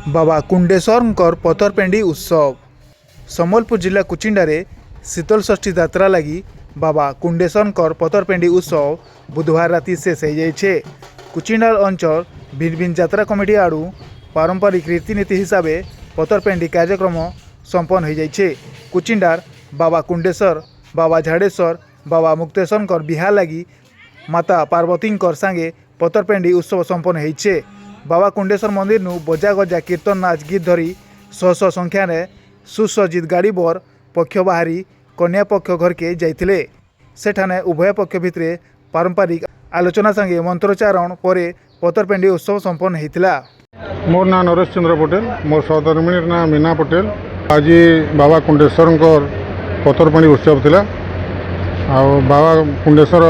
बाबा कुंडेश्वर पथरपेंडी उत्सव सम्बलपुर जिला कुचिंडारे शीतल षष्ठी यात्रा लगी बाबा कुंडेश्वर पथरपेंडी उत्सव बुधवार राति शेष हो जाए। कुचिंडार अंचल भिन्न भिन्न यात्रा कमिटी आड़ू पारंपरिक रीतिनीति हिसाब से पथरपेंडी कार्यक्रम संपन्न हो जाए। कुचिंडार बाबा कुंडेश्वर, बाबा झाड़ेश्वर, बाबा मुक्तेश्वर बिहार लगी माता पार्वती सांगे पथरपेंडी उत्सव संपन्न होइछे। बाबा कुंडेश्वर मंदिर नु बजा गजा कीर्तन नाच गीत धरी शह शह संख्या ने सुसज्जित गाड़ी बर पक्ष बाहरी कन्या पक्ष घर के जाइथिले। सेठाने उभय पक्ष भितरे पारंपरिक आलोचना संगे मंत्रोच्चारण पर पथरपेंडी उत्सव संपन्न होइतिला। मोर ना नरेश चंद्र पटेल, मोर सहधर्मिणी ना मीना पटेल। आज बाबा कुंडेश्वर पथरपेंडी उत्सव थिला। आ बाबा कुंडेश्वर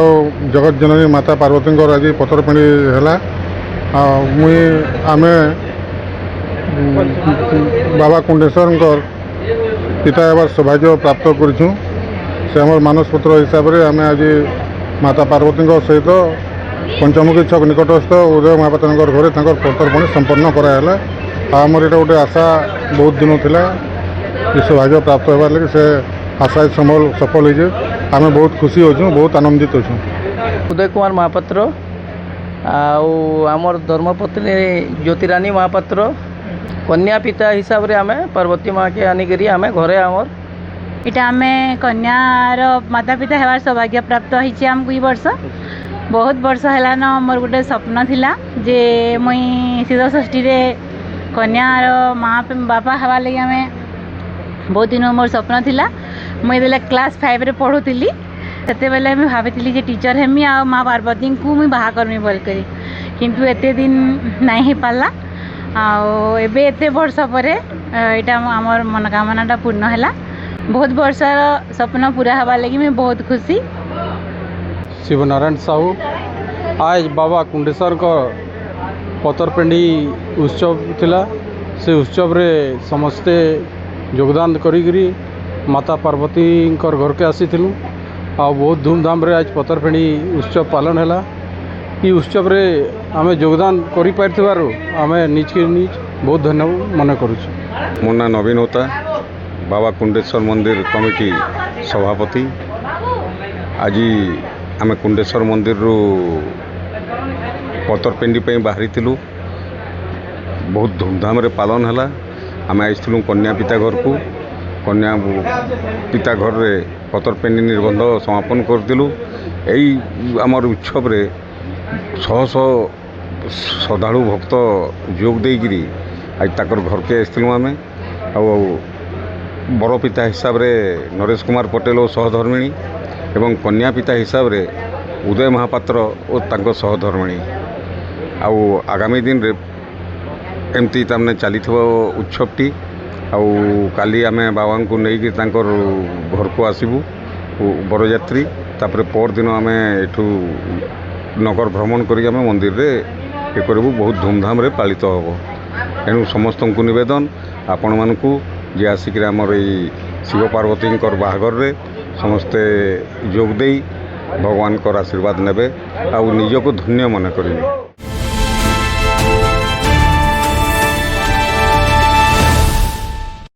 जगत जननी माता पार्वती आज पथरपेंडी है। आमे बाबा कुंडेश्वर पिता एवं सौभाग्य प्राप्त करूँ। से आम मानसपत्र हिसाब से आम आज माता पार्वती सहित पंचमुखी छक निकटस्थ उदय महापात्र घरे पथरपेंडी संपन्न कराला। आमर यहाँ गोटे आशा बहुत दिन थिला सौभाग्य प्राप्त होगा लगे से आशा सफल हो। आम बहुत खुशी होचु, बहुत आनंदित होचु। उदय कुमार महापात्र आमर धर्मपत्नी ज्योतिरानी महापात्र कन्या पिता हिसाब रे आमे पार्वती माँ के आनिकरी आमे घरे आमर इटा आमे कन्यार माता पिता हेबार सौभाग्य प्राप्त होइछे। आमको ई वर्ष बहुत वर्ष हेलान मोर गोटे स्वप्न थिला जे मुई शीतल षष्ठी रे कन्यार माँ बापा हेबार लगी आमे बहुत दिन मोर स्वप्न थिला। मुई देले क्लास 5 रे पढ़ुथिली सेते बेले मैं भाबीली जे टीचर हेमी आ माँ पार्वती को मुई बाहा करमी बोल करी, किंतु एते दिन नहीं हो पाला। आबे एते वर्ष पर एटा आमर मनोकामनाटा पूर्ण हैला। बहुत वर्षर स्वप्न पूरा हवा लगी मैं बहुत खुशी। शिवनारायण साहू आज बाबा कुंडेश्वर का पथरपेंडी उत्सव थिला। से उत्सव रे समस्ते योगदान करी माता पार्वती घर के आसीथिलु। आ बहुत धूमधाम रे आज पथरपेंडी उत्सव पालन है। ये उत्सव रे आमे योगदान करि पारथिबारु आमे निज के निज बहुत धन्यवाद मन करूछु। मोर ना नवीन होता, बाबा कुंडेश्वर मंदिर कमिटी सभापति। आज आमे कुंडेश्वर मंदिर रु पथरपेंडी पे बाहरी थिलु। बहुत धूमधाम रे पालन है। आमे आइथिलु कन्या पिता घर को। कन्या पिता घर रे पथरपेंडी निर्बंध समापन करदिलु। एई आमर उत्सव रे शह शह श्रद्धालु भक्त जोग देगिरी आज ताकर घर के आइथिलु। आमे बर पिता हिसाब रे नरेश कुमार पटेल और सहधर्मिणी एवं कन्या पिता हिसाब रे उदय महापात्र और तांको सहधर्मिणी। आगामी दिन रे एमती तामने चली उत्सवटी। काली आमे बाबा को लेकिन घर को आसबू बरयात्री। तापर पर दिन आमे एठू नगर भ्रमण करी आमे मंदिर रे ये करू बहुत धूमधाम रे पालित होबो। एनु समस्त को निवेदन आपण मानकू जे आसिक आमर शिव पार्वती बाहागर रे समस्ते जोग देई भगवान आशीर्वाद नेबे आ निजको धन्य मन करेंगे।